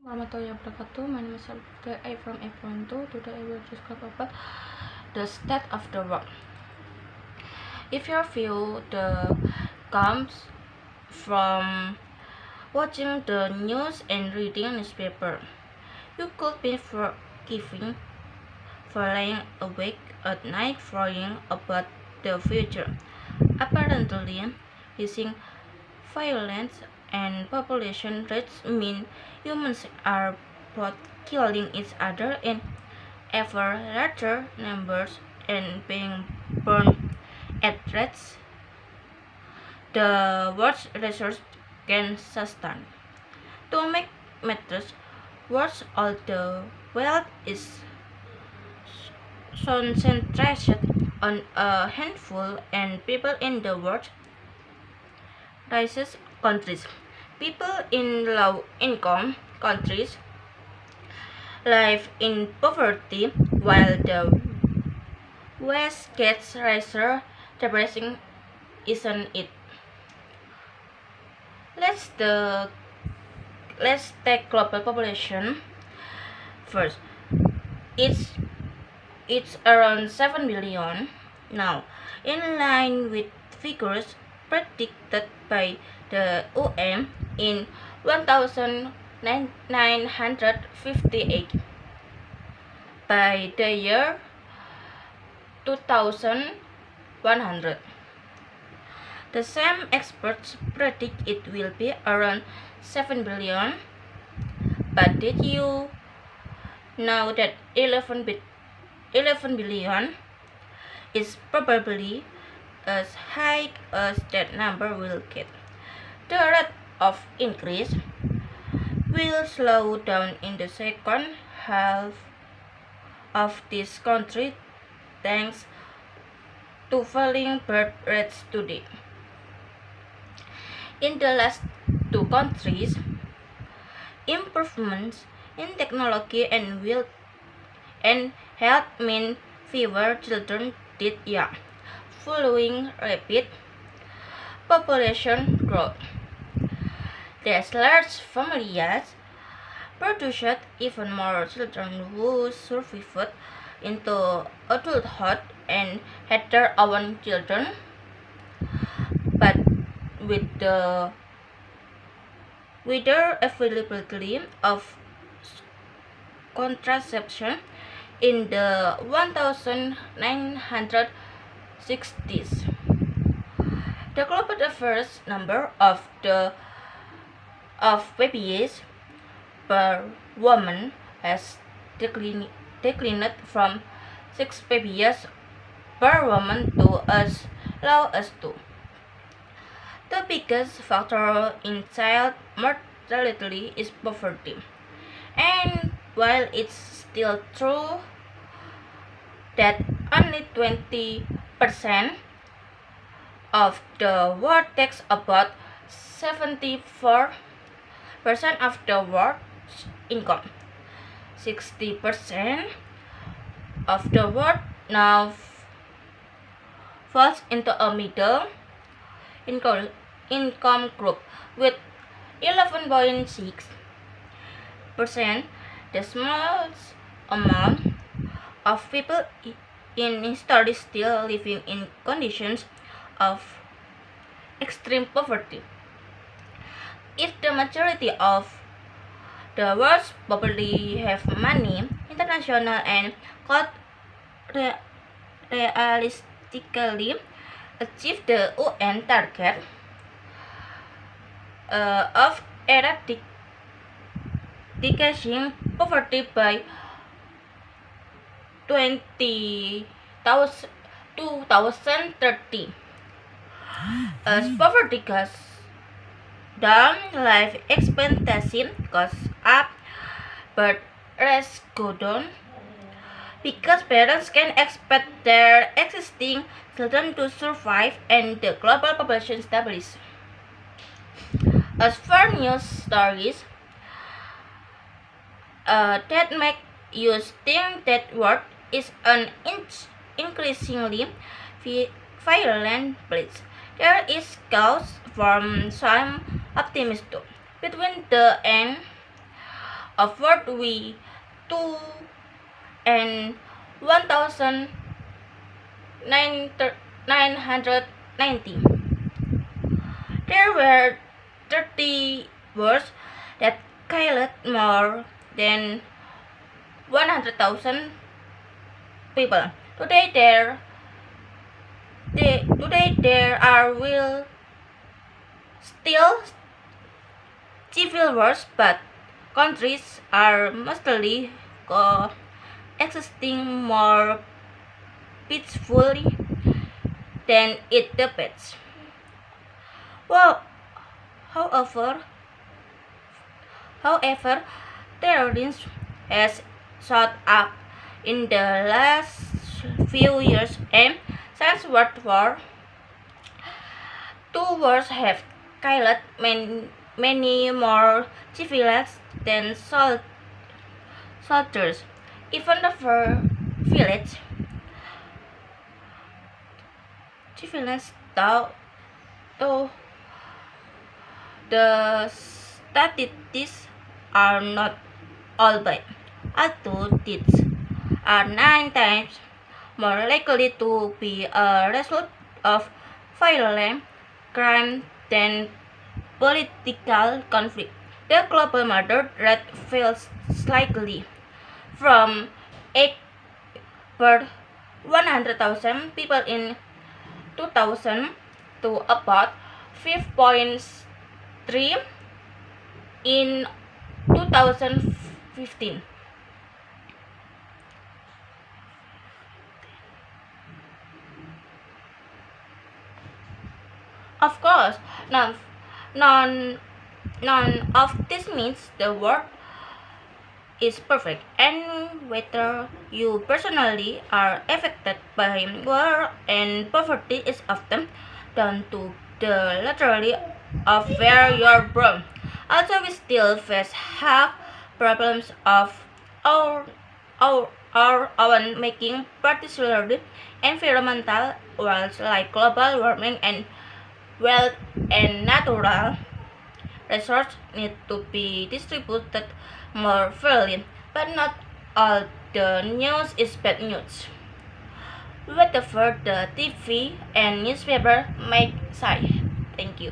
Warahmatullahi wabarakatuh. My name is Safira. I from F12. Today I will describe about the state of the world. If your view comes from watching the news and reading newspaper, you could be forgiving for lying awake at night worrying about the future. Apparently, rising violence and population rates mean humans are both killing each other in ever larger numbers and being burned at rates the world's resource can sustain. To make matters worse, all the wealth is concentrated on a handful and people in the world rises countries. People in low income countries live in poverty while the West gets richer. Depressing, isn't it? Let's take global population first. It's it's around 7 billion now, in line with figures predicted by the UN in 1958. By the year 2100, the same experts predict it will be around 7 billion. But did you know that 11 billion is probably as high as that number will get? The rate of increase will slow down in the second half of this country thanks to falling birth rates today. In the last two countries, improvements in technology and health mean fewer children die following rapid population growth. These large families produced even more children who survived into adulthood and had their own children. But with the availability of contraception in the 1960s, the global average number of babies per woman has declined from 6 babies per woman to as low as 2. The biggest factor in child mortality is poverty. And while it's still true that only 20% of the world takes about 74% of the world's income, 60% of the world now falls into a middle income group with 11.6%, the smallest amount of people in history still living in conditions of extreme poverty. If the majority of the world's population have money, international and could realistically achieve the UN target of eradicating poverty by 2030. As poverty goes down, life expectancy goes up, but rates go down because parents can expect their existing children to survive and the global population stabilizes. As for news stories that make you think that world is an increasingly violent place, there is cause for some optimism. Between the end of World War II and 1990. There were 30 wars that killed more than 100,000 people. Today there are will still civil wars, but countries are mostly coexisting more peacefully than it depicts. Well, however, however, terrorism has shot up in the last few years, and since World War II wars have killed many more civilians than soldiers. Even the village civilians, though the statistics are not all bad. Adults are 9 times more likely to be a result of violent crime than political conflict. The global murder rate fell slightly from 8 per 100,000 people in 2000 to about 5.3 in 2015. Of course, none, none of this means the world is perfect, and whether you personally are affected by war and poverty is often down to the literally of where you're from. Also, we still face have problems of our our own making, particularly environmental ones like global warming and wealth and natural resources need to be distributed more fairly, but not all the news is bad news. Whatever the TV and newspaper might say. Thank you.